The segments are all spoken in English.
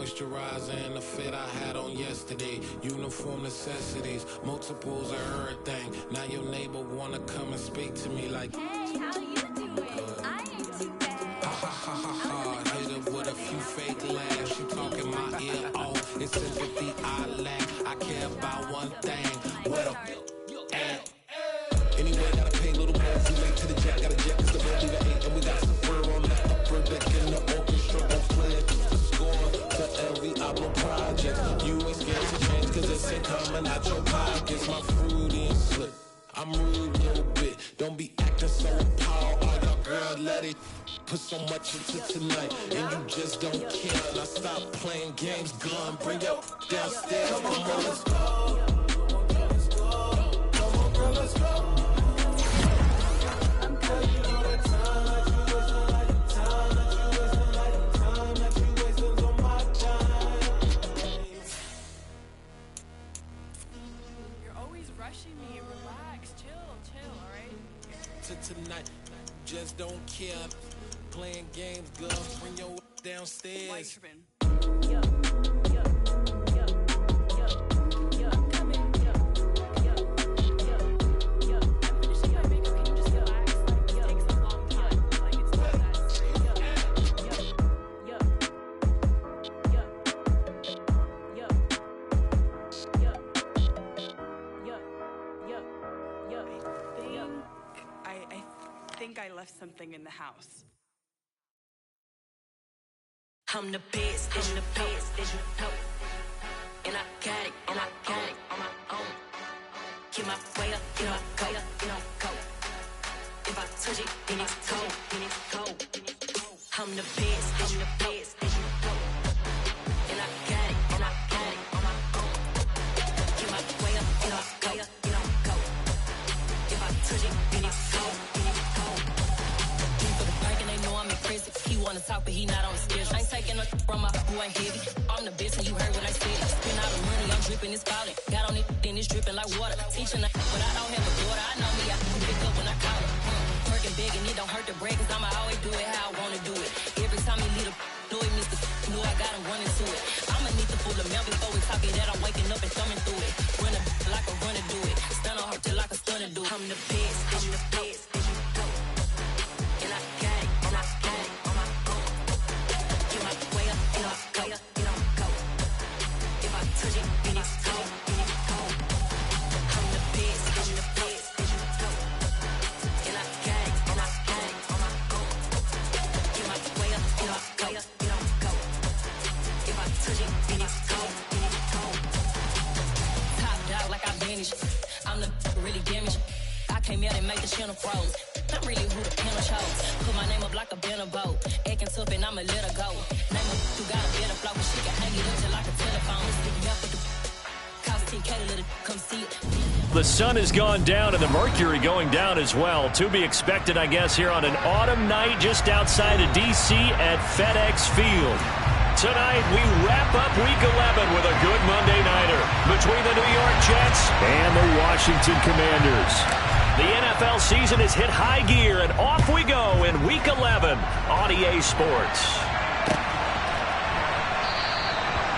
moisturizer and the fit I had on yesterday. Uniform necessities, multiples of everything. Now your neighbor wanna come and speak to me like, hey, how you doing? I ain't too bad. ha ha ha ha ha. Hit her with a few fake laughs. She talking my ear off. It's sympathy I lack. I care about one thing. What up? Anyway, gotta pay a little more. We late to the jack, got a jet, cause the bed leave at 8. And we got some fur on the upper deck in the orchestra. Won't play it, the score to every album project. You ain't scared to change, cause it's ain't coming out your pockets. My fruity and slip, I'm rude a little bit. Don't be acting so appalled. Oh, y'all girl, let it put so much into tonight. And you just don't care. Now stop playing games, gun, bring your downstairs. Come on, let's go. Come on, girl, let's go. Tonight, just don't care. Playing games, girl. Bring your downstairs. I left something in the house. I'm the best, and the best, and you know. And I got it, and I got it on my own. Get my way up, get my go, you know, go. If I touch it, then it's cold, then it's cold. I'm the best, and the best, and you know. And I got it, and I got it on my own. Get my way up, get my go, you know, go. If I touch it, then it's cold, then it's cold. He wanna talk, but he not on the stairs. I ain't taking a from my boy heavy. I'm the best, and you heard what I said. Spend all the money, I'm dripping, it's falling. Got on it, then it's dripping like water. Teaching, but I don't have a daughter. I know me, I can pick up when I call her. Working big, and it don't hurt to break, cause I'ma always do it how I wanna do it. Every time he leave the know it, Mr. Know I got him running to it. I'ma need to pull the mail before we talk it that I'm waking up and thumbing through it. Run a like a runner do it. Stun on her till like a stunner do it. I'm the best, I'm the best, and you know. And I got it, and I got it. I'm the really damaged. I came out and made the channel froze. I'm really who the panel chose. Put my name up like a banner boat. Acting tough and I'ma let her go. Name her who got a better flow, but she can hang it up just like a telephone. Cost 10K to let it come see it. The sun has gone down and the mercury going down as well. To be expected, I guess, here on an autumn night just outside of D.C. at FedEx Field. Tonight, we wrap up Week 11 with a good Monday nighter between the New York Jets and the Washington Commanders. The NFL season has hit high gear, and off we go in Week 11 on EA Sports.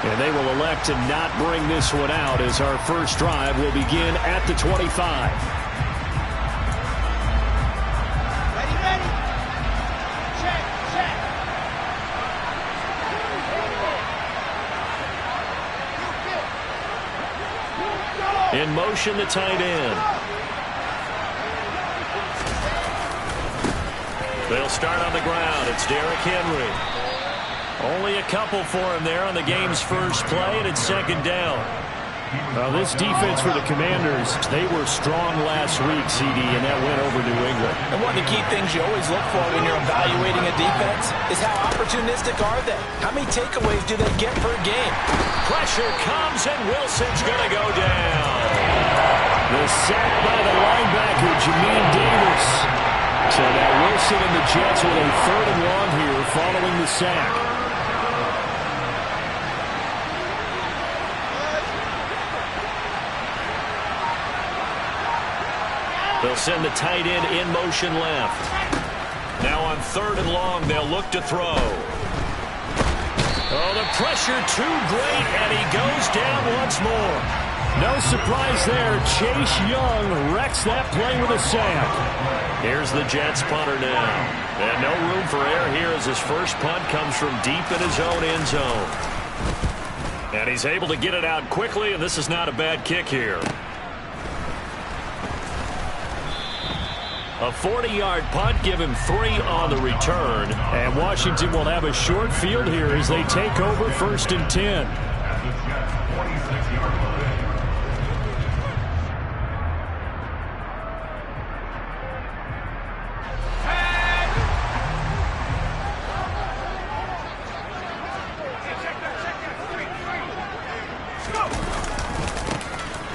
And they will elect to not bring this one out as our first drive will begin at the 25. In motion, the tight end. They'll start on the ground. It's Derrick Henry. Only a couple for him there on the game's first play, and it's second down. Well, this defense for the Commanders, they were strong last week, CD, and that went over New England. And one of the key things you always look for when you're evaluating a defense is how opportunistic are they? How many takeaways do they get per game? Pressure comes, and Wilson's going to go down. The sack by the linebacker, Jamin Davis. So now Wilson and the Jets with a 3rd and long here following the sack. They'll send the tight end in motion left. Now on 3rd and long, they'll look to throw. Oh, the pressure too great, and he goes down once more. No surprise there. Chase Young wrecks that play with a sack. Here's the Jets punter now. And no room for error here as his first punt comes from deep in his own end zone. And he's able to get it out quickly, and this is not a bad kick here. A 40-yard punt, give him 3 on the return. And Washington will have a short field here as they take over 1st and 10.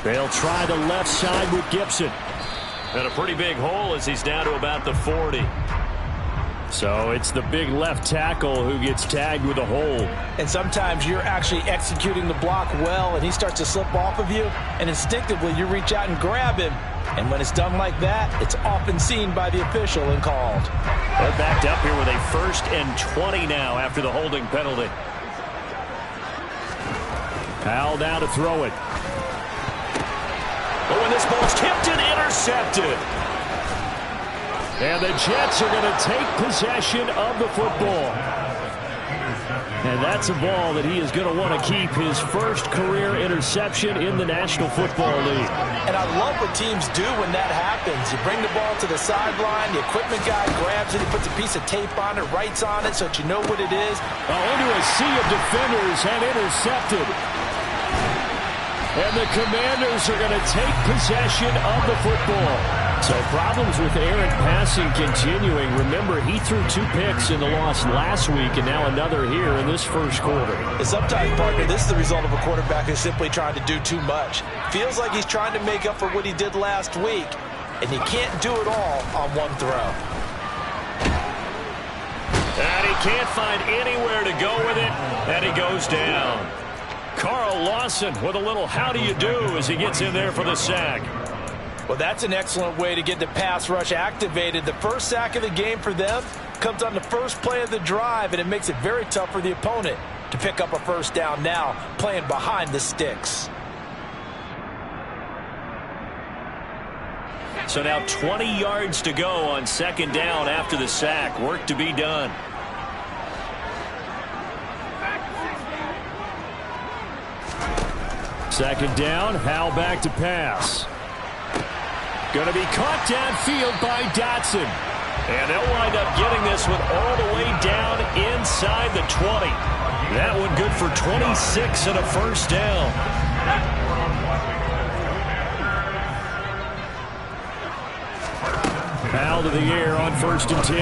They'll try the left side with Gibson. And a pretty big hole as he's down to about the 40. So it's the big left tackle who gets tagged with a hold. And sometimes you're actually executing the block well, and he starts to slip off of you, and instinctively you reach out and grab him. And when it's done like that, it's often seen by the official and called. They're backed up here with a 1st and 20 now after the holding penalty. Powell now to throw it. Oh, and this ball's tipped and intercepted. And the Jets are going to take possession of the football. And that's a ball that he is going to want to keep, his first career interception in the National Football League. And I love what teams do when that happens. You bring the ball to the sideline, the equipment guy grabs it, he puts a piece of tape on it, writes on it so that you know what it is. Into a sea of defenders and intercepted. And the Commanders are going to take possession of the football. So problems with errant passing continuing. Remember, he threw 2 picks in the loss last week and now another here in this first quarter. And sometimes, partner, this is the result of a quarterback who's simply trying to do too much. Feels like he's trying to make up for what he did last week, and he can't do it all on one throw. And he can't find anywhere to go with it, and he goes down. Carl Lawson with a little how do you do as he gets in there for the sack. Well, that's an excellent way to get the pass rush activated. The first sack of the game for them comes on the first play of the drive, and it makes it very tough for the opponent to pick up a first down now, playing behind the sticks. So now 20 yards to go on 2nd down after the sack. Work to be done. Second down, Howell back to pass. Going to be caught downfield by Dotson. And they'll wind up getting this one all the way down inside the 20. That one good for 26 and a first down. Howell to the air on 1st and 10.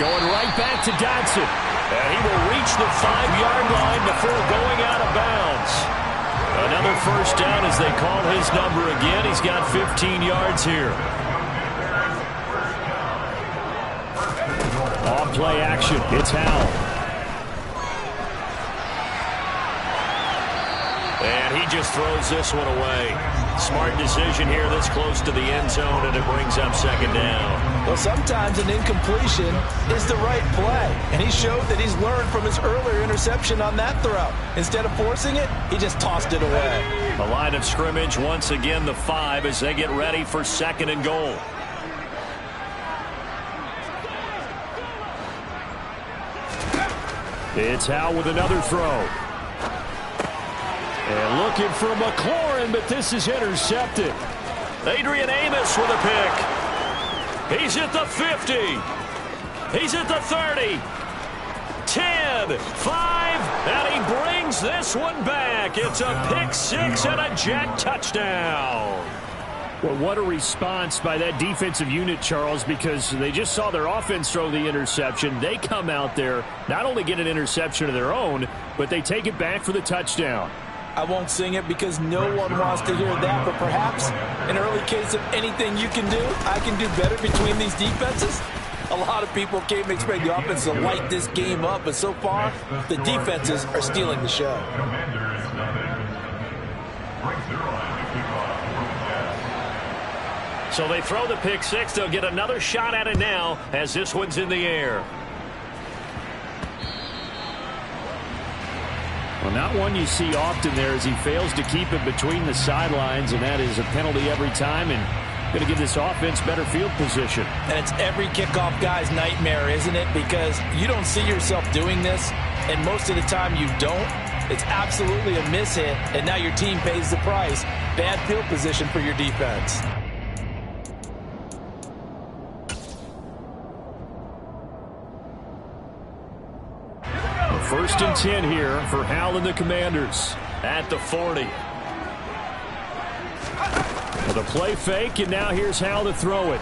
Going right back to Dotson. And he will reach the 5-yard line before going out of bounds. Another first down as they call his number again. He's got 15 yards here. Off play action. It's Howell. And he just throws this one away. Smart decision here this close to the end zone, and it brings up 2nd down. Well, sometimes an incompletion is the right play, and he showed that he's learned from his earlier interception on that throw. Instead of forcing it, he just tossed it away. The line of scrimmage once again the 5 as they get ready for 2nd and goal. It's Howell with another throw. And looking for McLaurin, but this is intercepted. Adrian Amos with a pick. He's at the 50. He's at the 30. 10, 5, and he brings this one back. It's a pick 6 and a Jet touchdown. Well, what a response by that defensive unit, Charles, because they just saw their offense throw the interception. They come out there, not only get an interception of their own, but they take it back for the touchdown. I won't sing it because no one wants to hear that, but perhaps an early case of anything you can do, I can do better between these defenses. A lot of people came to expect the offense to light this game up, but so far, the defenses are stealing the show. So they throw the pick 6. They'll get another shot at it now as this one's in the air. Well, not one you see often there as he fails to keep it between the sidelines, and that is a penalty every time, and going to give this offense better field position. And it's every kickoff guy's nightmare, isn't it? Because you don't see yourself doing this, and most of the time you don't. It's absolutely a mishit, and now your team pays the price. Bad field position for your defense. First and 10 here for Hal and the Commanders at the 40. With a play fake, and now here's Hal to throw it.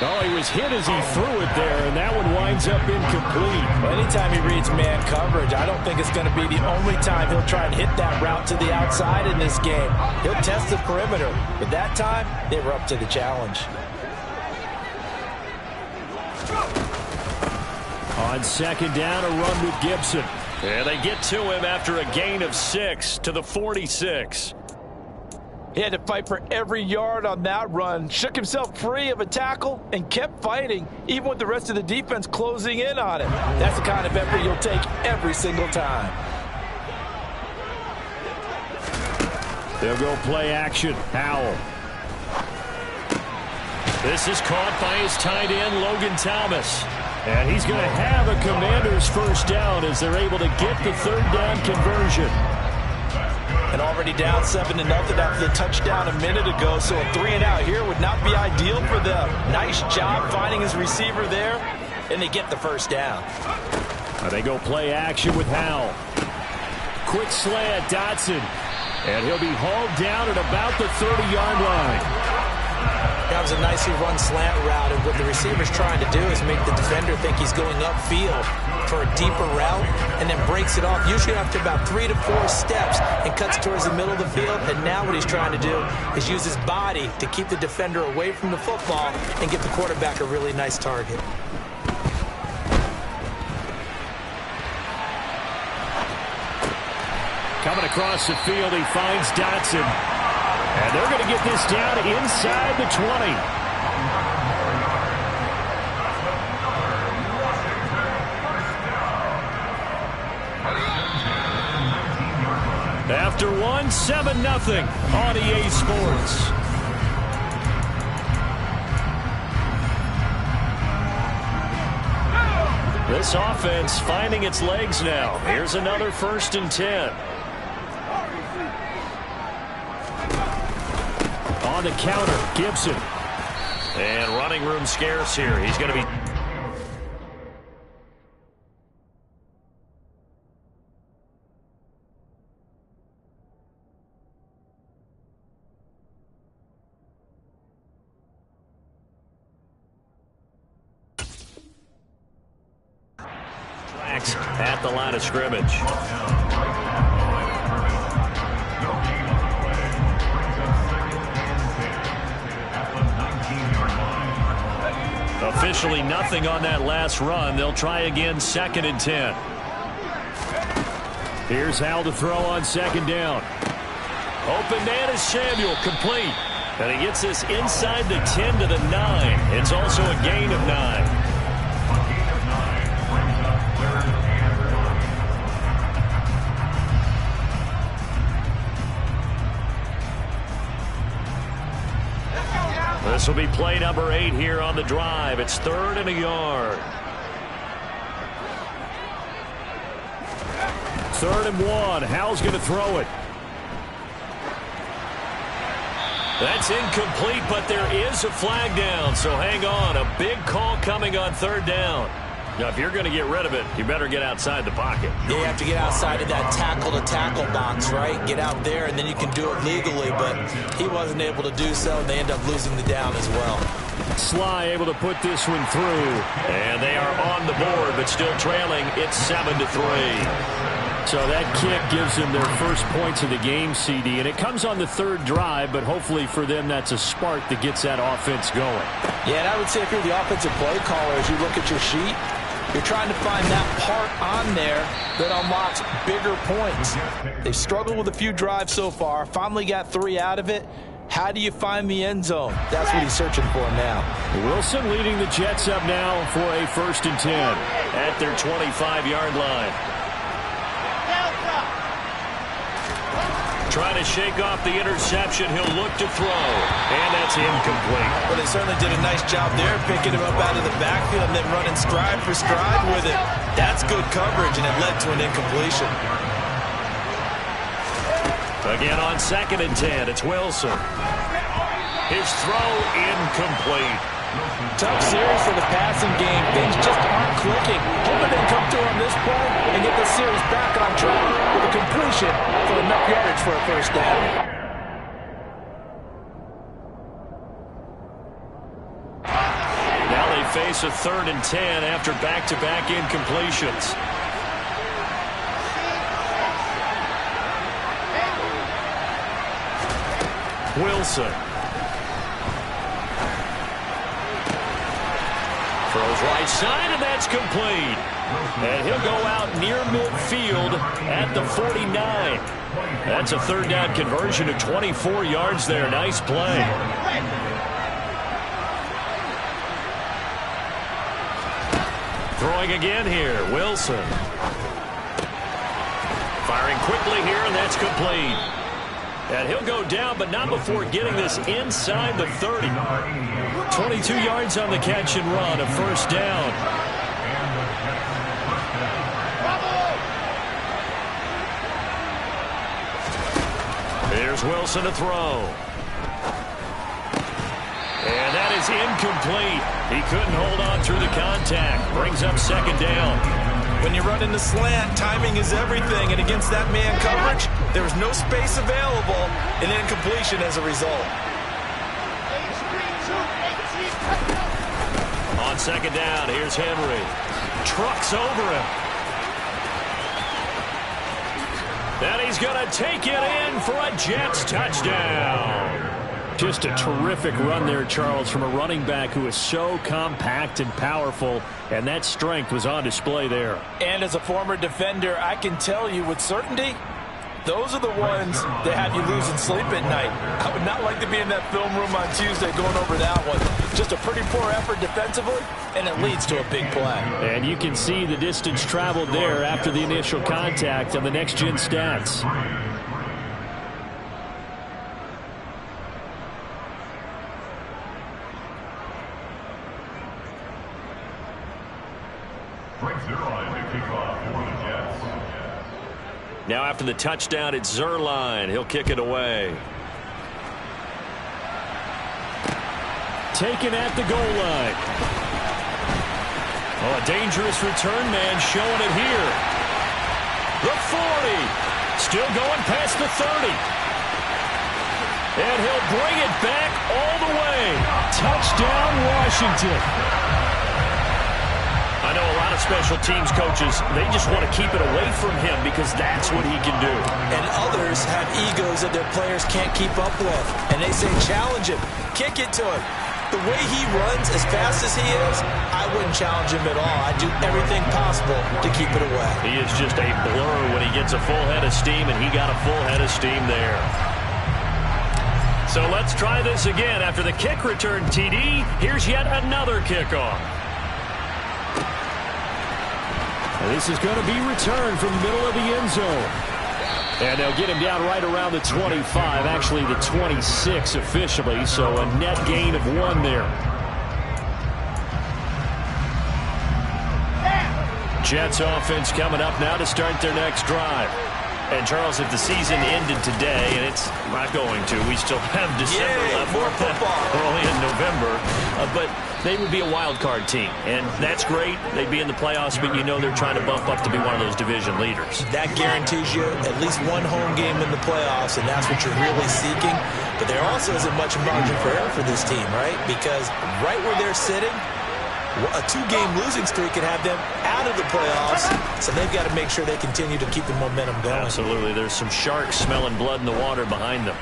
Oh, he was hit as he threw it there, and that one winds up incomplete. Well, anytime he reads man coverage, I don't think it's going to be the only time he'll try and hit that route to the outside in this game. He'll test the perimeter, but that time, they were up to the challenge. On second down, a run with Gibson. And they get to him after a gain of 6 to the 46. He had to fight for every yard on that run, shook himself free of a tackle, and kept fighting, even with the rest of the defense closing in on him. That's the kind of effort you'll take every single time. They'll go play action. Howell. This is caught by his tight end, Logan Thomas. And he's going to have a Commanders first down as they're able to get the third down conversion. And already down 7-0 after the touchdown a minute ago, so a 3-and-out here would not be ideal for them. Nice job finding his receiver there, and they get the first down. They go play action with Howell. Quick slant, Dotson. And he'll be hauled down at about the 30-yard line. That was a nicely run slant route, and what the receiver's trying to do is make the defender think he's going upfield for a deeper route, and then breaks it off, usually after about 3 to 4 steps, and cuts towards the middle of the field. And now what he's trying to do is use his body to keep the defender away from the football and get the quarterback a really nice target. Coming across the field, he finds Dotson. And they're going to get this down inside the 20. After one, 7-0 on EA Sports. This offense finding its legs now. Here's another 1st and 10. On the counter, Gibson. And running room scarce here. He's going to be... at the line of scrimmage. Officially nothing on that last run. They'll try again, 2nd and 10. Here's Hal to throw on 2nd down. Open man is Samuel, complete. And he gets this inside the 10 to the 9. It's also a gain of 9. This will be play number 8 here on the drive. It's 3rd and a yard. 3rd and 1. Hal's going to throw it. That's incomplete, but there is a flag down, so hang on. A big call coming on 3rd down. Now, if you're going to get rid of it, you better get outside the pocket. You have to get outside of that tackle-to-tackle box, right? Get out there, and then you can do it legally, but he wasn't able to do so, and they end up losing the down as well. Sly able to put this one through, and they are on the board, but still trailing. It's 7-3. So that kick gives them their first points of the game, CD, and it comes on the 3rd drive, but hopefully for them that's a spark that gets that offense going. Yeah, and I would say if you're the offensive play caller, as you look at your sheet, you're trying to find that part on there that unlocks bigger points. They've struggled with a few drives so far, finally got 3 out of it. How do you find the end zone? That's what he's searching for now. Wilson leading the Jets up now for a 1st and 10 at their 25-yard line. Trying to shake off the interception. He'll look to throw. And that's incomplete. Well, they certainly did a nice job there, picking him up out of the backfield and then running stride for stride with it. That's good coverage, and it led to an incompletion. Again on 2nd and 10, it's Wilson. His throw incomplete. Tough series for the passing game. Things just aren't clicking. Hoping they come through on this play and get the series back on track with a completion for enough yardage for a first down. Now they face a 3rd and 10 after back-to-back incompletions. Wilson. Throws right side, and that's complete. And he'll go out near midfield at the 49. That's a 3rd down conversion of 24 yards there. Nice play. Throwing again here, Wilson. Firing quickly here, and that's complete. And he'll go down, but not before getting this inside the 30. 22 yards on the catch and run, a first down. Here's Wilson to throw. And that is incomplete. He couldn't hold on through the contact. Brings up 2nd down. When you run in the slant, timing is everything, and against that man coverage, there was no space available, and incompletion as a result. On 2nd down, here's Henry. Trucks over him. And he's going to take it in for a Jets touchdown. Just a terrific run there, Charles, from a running back who is so compact and powerful, and that strength was on display there. And as a former defender, I can tell you with certainty, those are the ones that have you losing sleep at night. I would not like to be in that film room on Tuesday going over that one. Just a pretty poor effort defensively, and it leads to a big play. And you can see the distance traveled there after the initial contact on the next-gen stats. Now after the touchdown, it's Zerline. He'll kick it away. Taken at the goal line. Oh, a dangerous return man showing it here. The 40. Still going past the 30. And he'll bring it back all the way. Touchdown, Washington. I know a lot of special teams coaches, they just want to keep it away from him because that's what he can do. And others have egos that their players can't keep up with. And they say, challenge him, kick it to him. The way he runs as fast as he is, I wouldn't challenge him at all. I'd do everything possible to keep it away. He is just a blur when he gets a full head of steam, and he got a full head of steam there. So let's try this again. After the kick return TD, here's yet another kickoff. This is going to be returned from the middle of the end zone. And they'll get him down right around the 25, actually the 26 officially, so a net gain of 1 there. Jets offense coming up now to start their next drive. And, Charles, if the season ended today, and it's not going to, we still have December left. More football. We're only in November. But they would be a wild card team, and that's great. They'd be in the playoffs, but you know they're trying to bump up to be one of those division leaders. That guarantees you at least one home game in the playoffs, and that's what you're really seeking. But there also isn't much margin for error for this team, right? Because right where they're sitting, a 2-game losing streak could have them out of the playoffs, so they've got to make sure they continue to keep the momentum going. Absolutely. There's some sharks smelling blood in the water behind them.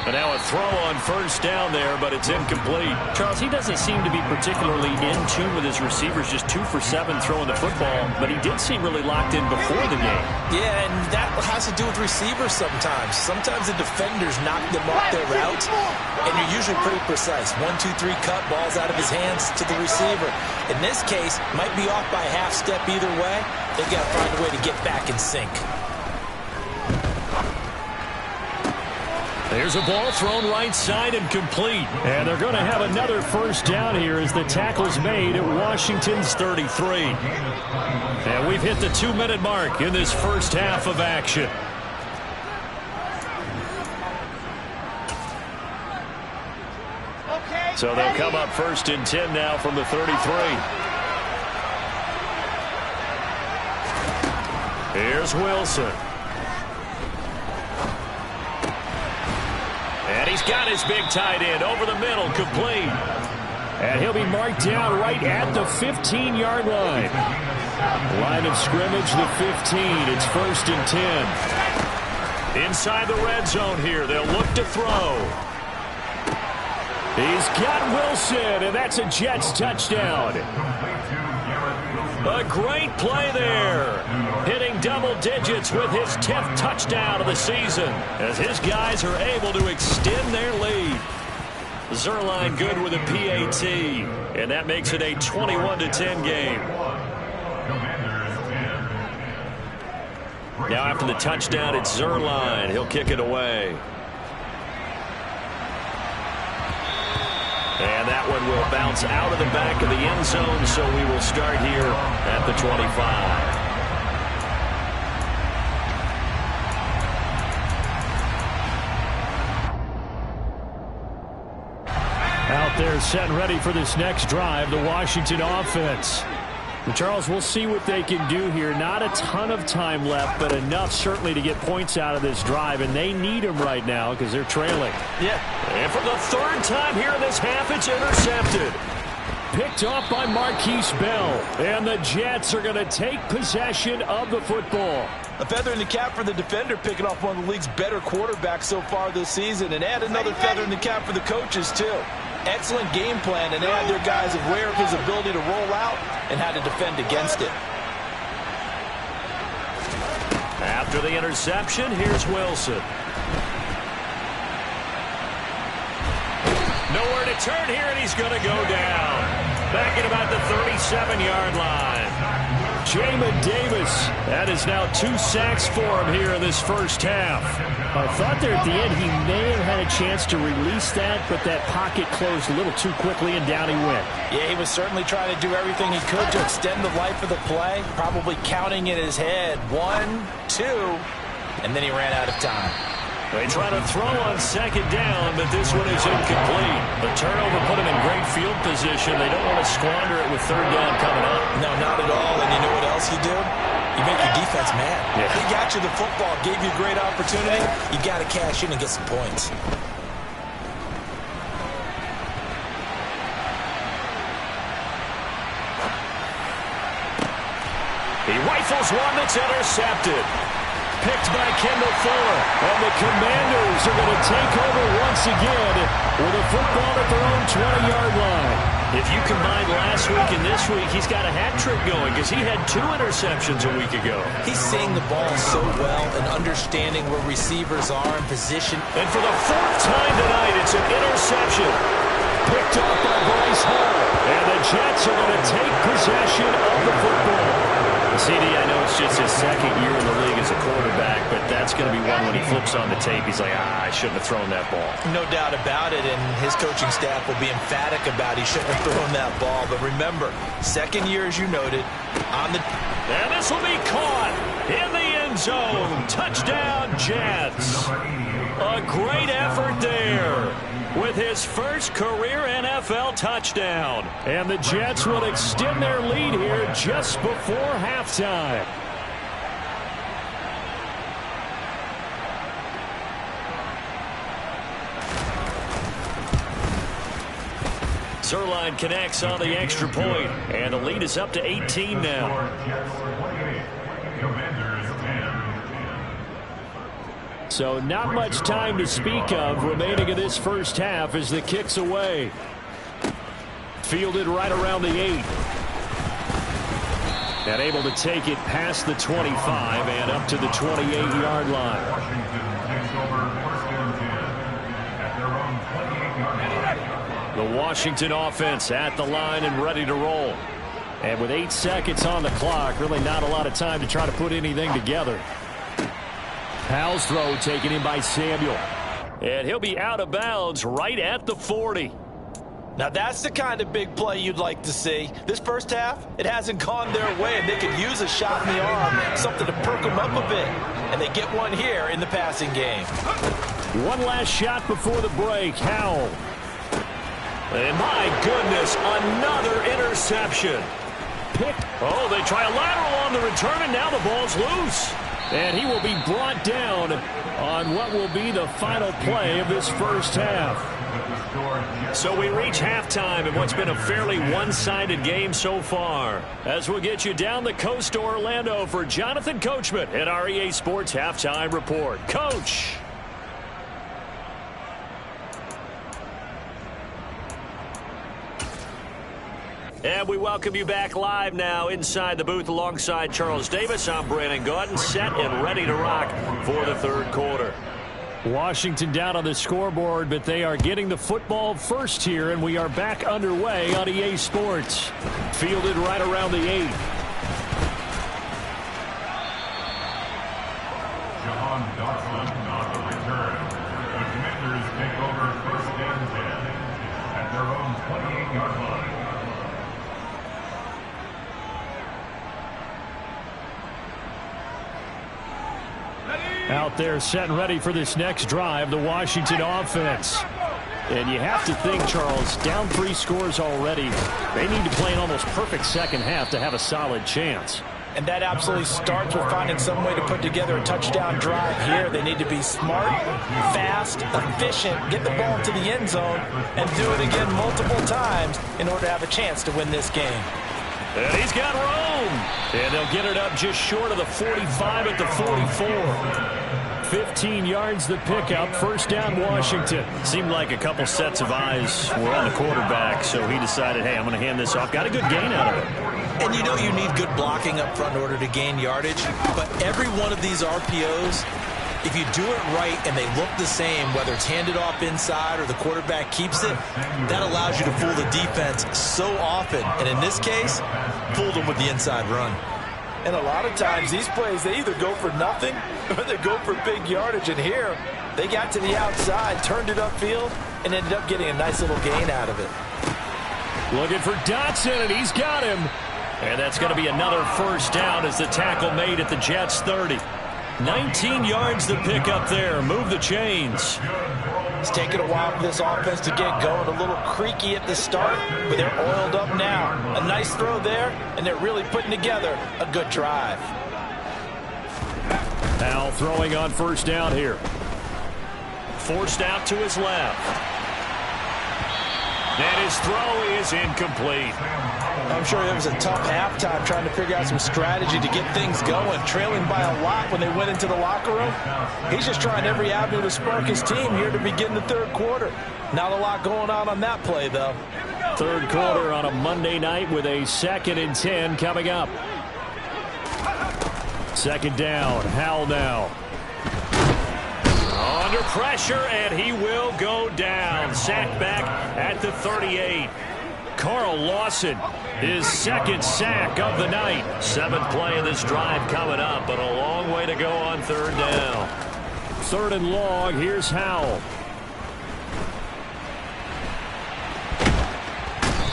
And now a throw on first down there, but it's incomplete. Charles, he doesn't seem to be particularly in tune with his receivers, just 2 for 7 throwing the football, but he did seem really locked in before the game. Yeah, and that has to do with receivers sometimes. Sometimes the defenders knock them off their routes, and you're usually pretty precise. 1, 2, 3 cut, balls out of his hands to the receiver. In this case, might be off by a half step either way. They've got to find a way to get back in sync. There's a ball thrown right side and complete. And they're going to have another first down here as the tackle's made at Washington's 33. And we've hit the 2-minute mark in this first half of action. So they'll come up first and 10 now from the 33. Here's Wilson. And he's got his big tight end over the middle, complete. And he'll be marked down right at the 15-yard line. Line of scrimmage, the 15. It's first and 10. Inside the red zone here, they'll look to throw. He's got Wilson, and that's a Jets touchdown. A great play there. Hitting double digits with his 10th touchdown of the season as his guys are able to extend their lead. Zerline good with a PAT, and that makes it a 21-10 game. Now after the touchdown, it's Zerline. He'll kick it away. And that one will bounce out of the back of the end zone, so we will start here at the 25. Out there set and ready for this next drive, the Washington offense. And Charles, we'll see what they can do here. Not a ton of time left, but enough certainly to get points out of this drive, and they need them right now because they're trailing. Yeah. And for the third time here in this half, it's intercepted. Picked off by Marquise Bell, and the Jets are going to take possession of the football. A feather in the cap for the defender, picking off one of the league's better quarterbacks so far this season, and add another feather in the cap for the coaches, too. Excellent game plan, and they had their guys aware of his ability to roll out and how to defend against it. After the interception, here's Wilson. Nowhere to turn here, and he's going to go down. Back at about the 37-yard line. Jamin Davis, that is now 2 sacks for him here in this first half. I thought there at the end he may have had a chance to release that, but that pocket closed a little too quickly, and down he went. Yeah, he was certainly trying to do everything he could to extend the life of the play, probably counting in his head 1, 2, and then he ran out of time. They try to throw on second down, but this one is incomplete. The turnover put him in great field position. They don't want to squander it with third down coming up. No, not at all. And you know what else you do? You make your defense mad. Yeah. He got you the football, gave you a great opportunity. You got to cash in and get some points. He rifles one that's intercepted. Picked by Kendall Fuller. And the Commanders are going to take over once again with a football at their own 20-yard line. If you combine last week and this week, he's got a hat trick going because he had 2 interceptions a week ago. He's seeing the ball so well and understanding where receivers are in position. And for the 4th time tonight, it's an interception. Picked off by Bryce Hall. And the Jets are going to take possession of the football. CD, I know it's just his second year in the league as a quarterback, but that's going to be one when he flips on the tape. He's like, I shouldn't have thrown that ball. No doubt about it, and his coaching staff will be emphatic about he shouldn't have thrown that ball. But remember, second year, as you noted, on the... And this will be caught in the end zone. Touchdown, Jets. A great effort there with his first career NFL touchdown. And the Jets will extend their lead here just before halftime. Zerline connects on the extra point, and the lead is up to 18 now. So not much time to speak of remaining in this first half as the kick's away. Fielded right around the 8. And able to take it past the 25 and up to the 28-yard line. The Washington offense at the line and ready to roll. And with 8 seconds on the clock, really not a lot of time to try to put anything together. Powell's throw taken in by Samuel. And he'll be out of bounds right at the 40. Now that's the kind of big play you'd like to see. This first half, it hasn't gone their way, and they could use a shot in the arm, something to perk them up a bit. And they get one here in the passing game. One last shot before the break. Howell. And my goodness, another interception. Oh, they try a lateral on the return, and now the ball's loose. And he will be brought down on what will be the final play of this first half. So we reach halftime in what's been a fairly one-sided game so far. As we'll get you down the coast to Orlando for Jonathan Coachman at our EA Sports Halftime Report. Coach. And we welcome you back live now inside the booth alongside Charles Davis. I'm Brandon Gaudin, set and ready to rock for the third quarter. Washington down on the scoreboard, but they are getting the football first here, and we are back underway on EA Sports. Fielded right around the 8. Jahan Dotson on the return. The Commanders take over first and 10 at their own 28-yard line. Out there set and ready for this next drive, the Washington offense. And you have to think, Charles, down 3 scores already. They need to play an almost perfect second half to have a solid chance. And that absolutely starts with finding some way to put together a touchdown drive here. They need to be smart, fast, efficient, get the ball into the end zone, and do it again multiple times in order to have a chance to win this game. And he's got room. And they'll get it up just short of the 45 at the 44. 15 yards the pickup. First down, Washington. Seemed like a couple sets of eyes were on the quarterback, so he decided, hey, I'm going to hand this off. Got a good gain out of it. And you know you need good blocking up front in order to gain yardage, but every one of these RPOs, if you do it right and they look the same, whether it's handed off inside or the quarterback keeps it, that allows you to fool the defense so often. And in this case, fooled them with the inside run. And a lot of times these plays, they either go for nothing or they go for big yardage. And here, they got to the outside, turned it upfield, and ended up getting a nice little gain out of it. Looking for Dotson, and he's got him. And that's going to be another first down as the tackle made at the Jets' 30. 19 yards to pick up there. Move the chains. It's taken a while for this offense to get going. A little creaky at the start, but they're oiled up now. A nice throw there, and they're really putting together a good drive. Now throwing on first down here. Forced out to his left. And his throw is incomplete. I'm sure it was a tough halftime trying to figure out some strategy to get things going. Trailing by a lot when they went into the locker room. He's just trying every avenue to spark his team here to begin the third quarter. Not a lot going on that play, though. Third quarter on a Monday night with a 2nd and 10 coming up. Second down. Howell now. Under pressure, and he will go down. Sacked back at the 38. Carl Lawson, his 2nd sack of the night. 7th play of this drive coming up, but a long way to go on third down. 3rd and long. Here's Howell.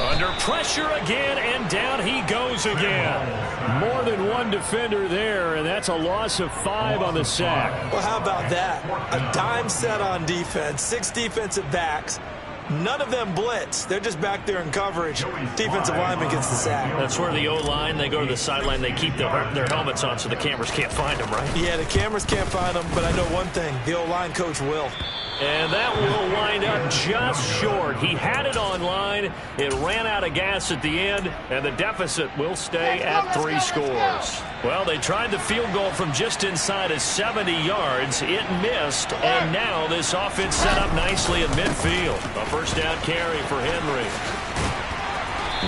Under pressure again, and down he goes again. More than one defender there, and that's a loss of 5 on the sack. Well, how about that? A dime set on defense, 6 defensive backs. None of them blitz. They're just back there in coverage. Defensive lineman gets the sack. That's where the O-line, they go to the sideline, they keep their helmets on so the cameras can't find them, right? Yeah, the cameras can't find them, but I know one thing. The O-line coach will. And that will wind up just short. He had it online. It ran out of gas at the end, and the deficit will stay at 3 scores. Well, they tried the field goal from just inside of 70 yards. It missed, and now this offense set up nicely at midfield. A first down carry for Henry.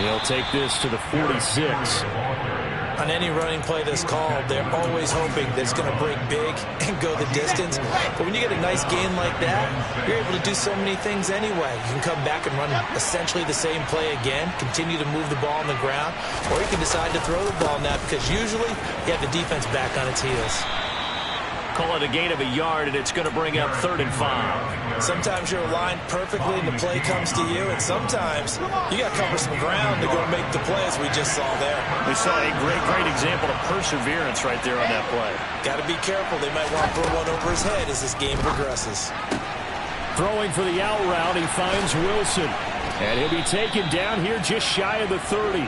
He'll take this to the 46. On any running play that's called, they're always hoping that it's going to break big and go the distance. But when you get a nice gain like that, you're able to do so many things anyway. You can come back and run essentially the same play again, continue to move the ball on the ground, or you can decide to throw the ball now because usually you have the defense back on its heels. Call it a gain of a yard, and it's going to bring up 3rd and 5. Sometimes you're aligned perfectly and the play comes to you, and sometimes you got to cover some ground to go make the play, as we just saw there. We saw a great example of perseverance right there on that play. Got to be careful. They might want to throw one over his head as this game progresses. Throwing for the out route, he finds Wilson. And he'll be taken down here just shy of the 30.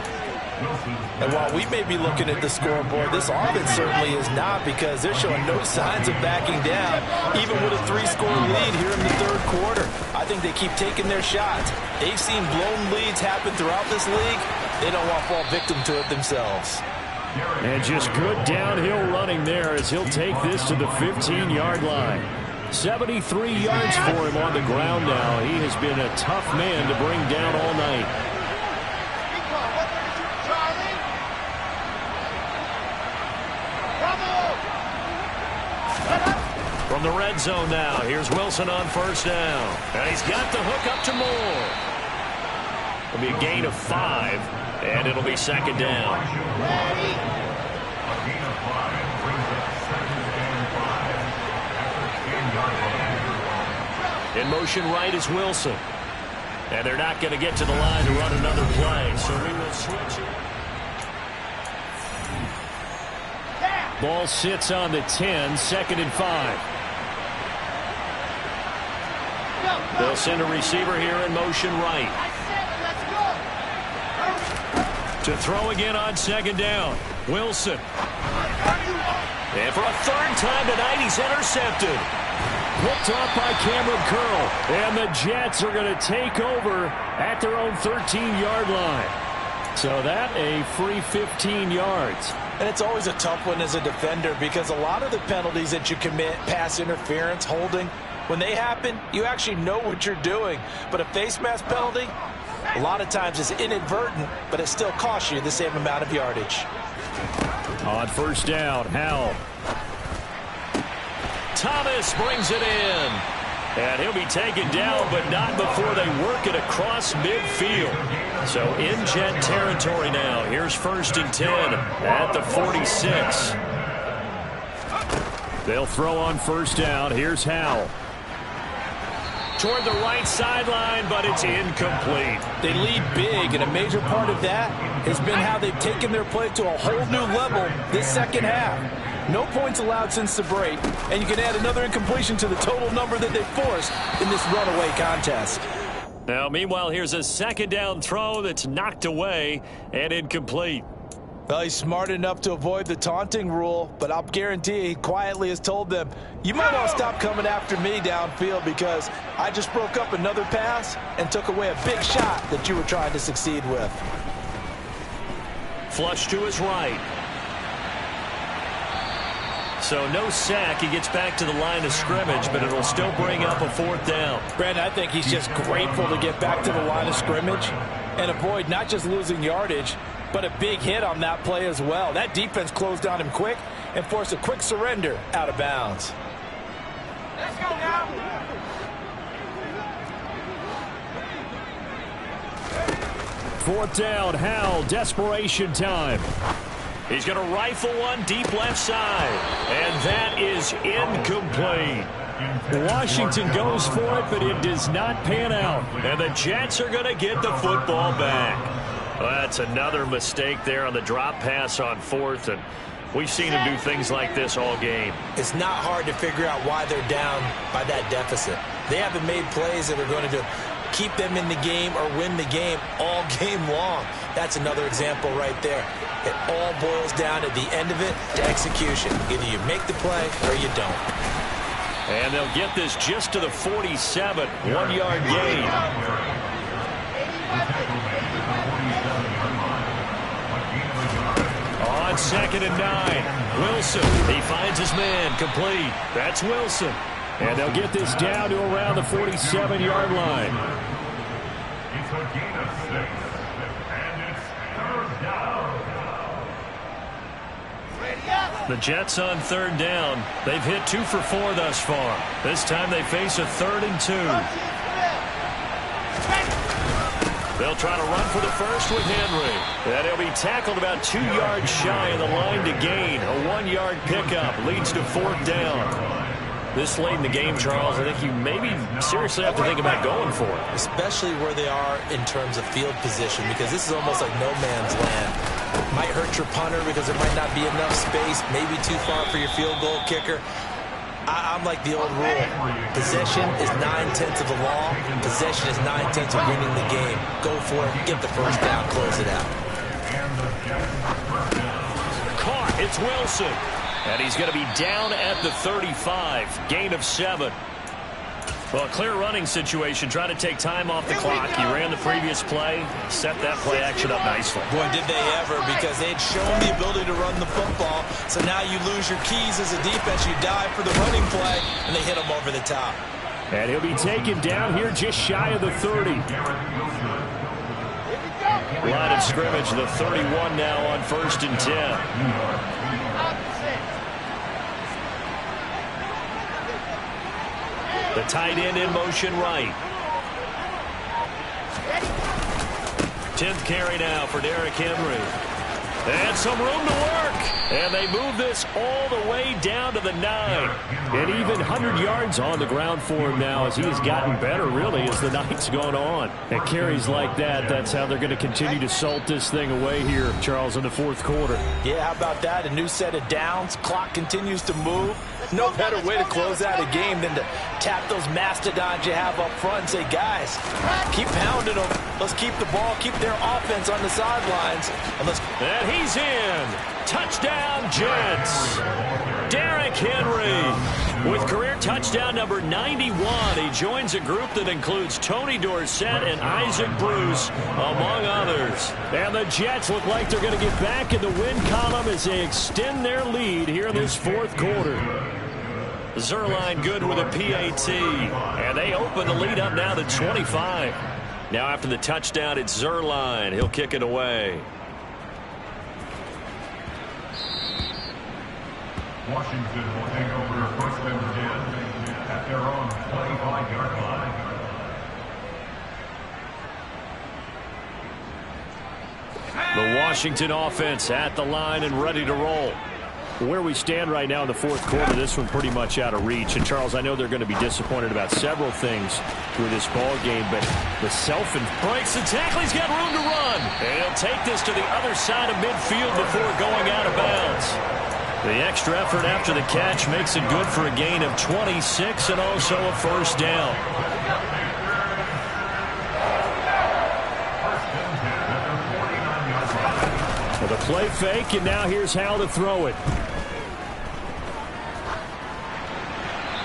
And while we may be looking at the scoreboard, this offense certainly is not, because they're showing no signs of backing down, even with a 3-score lead here in the 3rd quarter. I think they keep taking their shots. They've seen blown leads happen throughout this league. They don't want to fall victim to it themselves. And just good downhill running there as he'll take this to the 15-yard line. 73 yards for him on the ground now. He has been a tough man to bring down all night. From the red zone now, here's Wilson on 1st down. And he's got the hook up to Moore. It'll be a gain of 5, and it'll be 2nd down. In motion right is Wilson. And they're not going to get to the line to run another play, so we will switch it. Ball sits on the 10, 2nd and 5. They'll send a receiver here in motion right. To throw again on 2nd down. Wilson. And for a 3rd time tonight, he's intercepted. Picked off by Cameron Curl. And the Jets are going to take over at their own 13-yard line. So that a free 15 yards. And it's always a tough one as a defender, because a lot of the penalties that you commit, pass interference, holding, when they happen, you actually know what you're doing. But a face mask penalty, a lot of times is inadvertent, but it still costs you the same amount of yardage. On 1st down, Howell. Thomas brings it in. And he'll be taken down, but not before they work it across midfield. So in Jet territory now. Here's 1st and 10 at the 46. They'll throw on 1st down. Here's Howell. Toward the right sideline, but it's incomplete. They lead big, and a major part of that has been how they've taken their play to a whole new level this 2nd half. No points allowed since the break, and you can add another incompletion to the total number that they forced in this runaway contest. Now, meanwhile, here's a 2nd down throw that's knocked away and incomplete. Well, he's smart enough to avoid the taunting rule, but I'll guarantee he quietly has told them, you might want to stop coming after me downfield, because I just broke up another pass and took away a big shot that you were trying to succeed with. Flush to his right. So no sack. He gets back to the line of scrimmage, but it'll still bring up a 4th down. Brandon, I think he's just grateful to get back to the line of scrimmage and avoid not just losing yardage, but a big hit on that play as well. That defense closed on him quick and forced a quick surrender out of bounds. Let's go now. 4th down, Howell, desperation time. He's going to rifle one deep left side, and that is incomplete. Washington goes for it, but it does not pan out. And the Jets are going to get the football back. Well, that's another mistake there on the drop pass on 4th, and we've seen him do things like this all game. It's not hard to figure out why they're down by that deficit. They haven't made plays that are going to keep them in the game or win the game all game long. That's another example right there. It all boils down at the end of it to execution. Either you make the play or you don't. And they'll get this just to the 47, 1-yard gain. On 2nd and 9, Wilson. He finds his man, complete. That's Wilson. And they'll get this down to around the 47-yard line. It's a gain of 6, and it's 3rd down. The Jets on 3rd down. They've hit 2 for 4 thus far. This time they face a 3rd and 2. They'll try to run for the first with Henry. And he'll be tackled about 2 yards shy of the line to gain. A 1-yard pickup leads to 4th down. This late in the game, Charles, I think you maybe seriously have to think about going for it. Especially where they are in terms of field position, because this is almost like no man's land. Might hurt your punter because there might not be enough space, maybe too far for your field goal kicker. I'm like the old rule. Possession is 9/10 of the law. Possession is 9/10 of winning the game. Go for it, get the first down, close it out. Caught, it's Wilson. And he's going to be down at the 35. Gain of 7. Well, a clear running situation. Trying to take time off the clock. He ran the previous play. Set that play action up nicely. Boy, did they ever, because they'd shown the ability to run the football. So now you lose your keys as a defense. You dive for the running play, and they hit him over the top. And he'll be taken down here just shy of the 30. Line of scrimmage, the 31 now on 1st and 10. The tight end in motion right. 10th carry now for Derrick Henry. And some room to work. And they move this all the way down to the 9. And even 100 yards on the ground for him now as he has gotten better, really, as the night's gone on. And carries like that, that's how they're going to continue to salt this thing away here, Charles, in the 4th quarter. Yeah, how about that? A new set of downs. Clock continues to move. No better way to close out a game than to tap those mastodons you have up front and say, guys, keep pounding them. Let's keep the ball, keep their offense on the sidelines. And he's in. Touchdown, Jets. Derrick Henry with career touchdown number 91. He joins a group that includes Tony Dorsett and Isaac Bruce, among others. And the Jets look like they're going to get back in the win column as they extend their lead here in this 4th quarter. Zerline good with a PAT. And they open the lead up now to 25. Now after the touchdown, it's Zerline. He'll kick it away. Washington will take over 1st and 10 at their own 25-yard line. The Washington offense at the line and ready to roll. Where we stand right now in the 4th quarter, this one pretty much out of reach. And, Charles, I know they're going to be disappointed about several things through this ball game, but the breaks the tackle. He's got room to run. And he'll take this to the other side of midfield before going out of bounds. The extra effort after the catch makes it good for a gain of 26 and also a 1st down. Well, the play fake, and now here's how to throw it.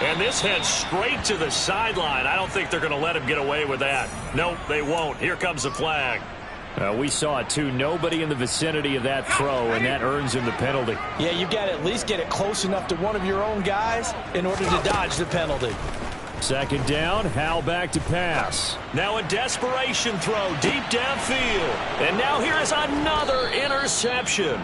And this heads straight to the sideline. I don't think they're going to let him get away with that. Nope, they won't. Here comes the flag. We saw it, too. Nobody in the vicinity of that throw, and that earns him the penalty. Yeah, you've got to at least get it close enough to one of your own guys in order to dodge the penalty. 2nd down, Howell back to pass. Now a desperation throw deep downfield. And now here is another interception.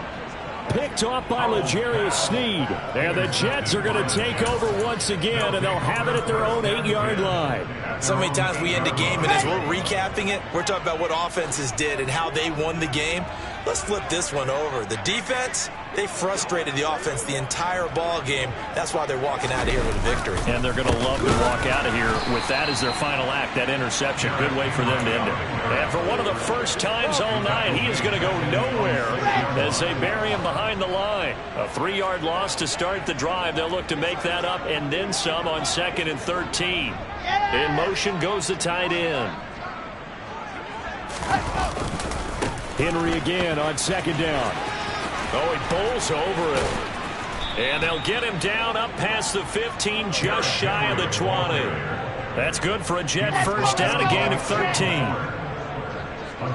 Picked off by L'Jarius Sneed. And the Jets are going to take over once again, and they'll have it at their own 8-yard line. So many times we end a game, and as we're recapping it, we're talking about what offenses did and how they won the game. Let's flip this one over. The defense, they frustrated the offense the entire ball game. That's why they're walking out of here with a victory. And they're going to love to walk out of here with that as their final act, that interception. Good way for them to end it. And for one of the first times all night, he is going to go nowhere as they bury him behind the line. A 3-yard loss to start the drive. They'll look to make that up and then some on 2nd and 13. In motion goes the tight end. Henry again on 2nd down. Oh, he bowls over it. And they'll get him down up past the 15, just shy of the 20. That's good for a Jet 1st down, a gain of 13. A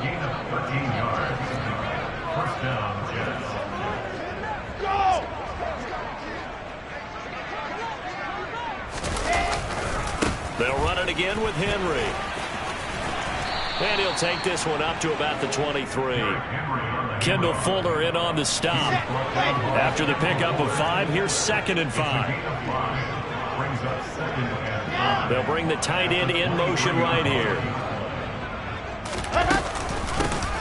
gain of 13 yards. 1st down, Jets. They'll run it again with Henry. And he'll take this one up to about the 23. Kendall Fuller in on the stop. After the pickup of 5, here's 2nd and 5. They'll bring the tight end in motion right here.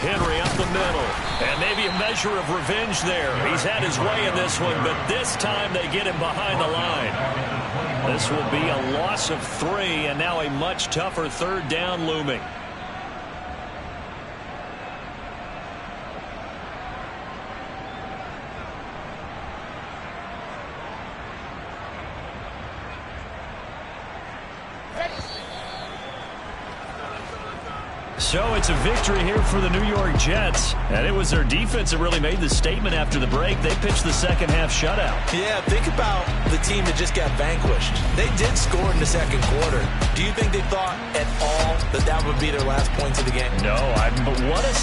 Henry up the middle. And maybe a measure of revenge there. He's had his way in this one, but this time they get him behind the line. This will be a loss of 3, and now a much tougher third down looming. So it's a victory here for the New York Jets. And it was their defense that really made the statement after the break. They pitched the second half shutout. Yeah, think about the team that just got vanquished. They did score in the second quarter. Do you think they thought at all that that would be their last points of the game? No, but what a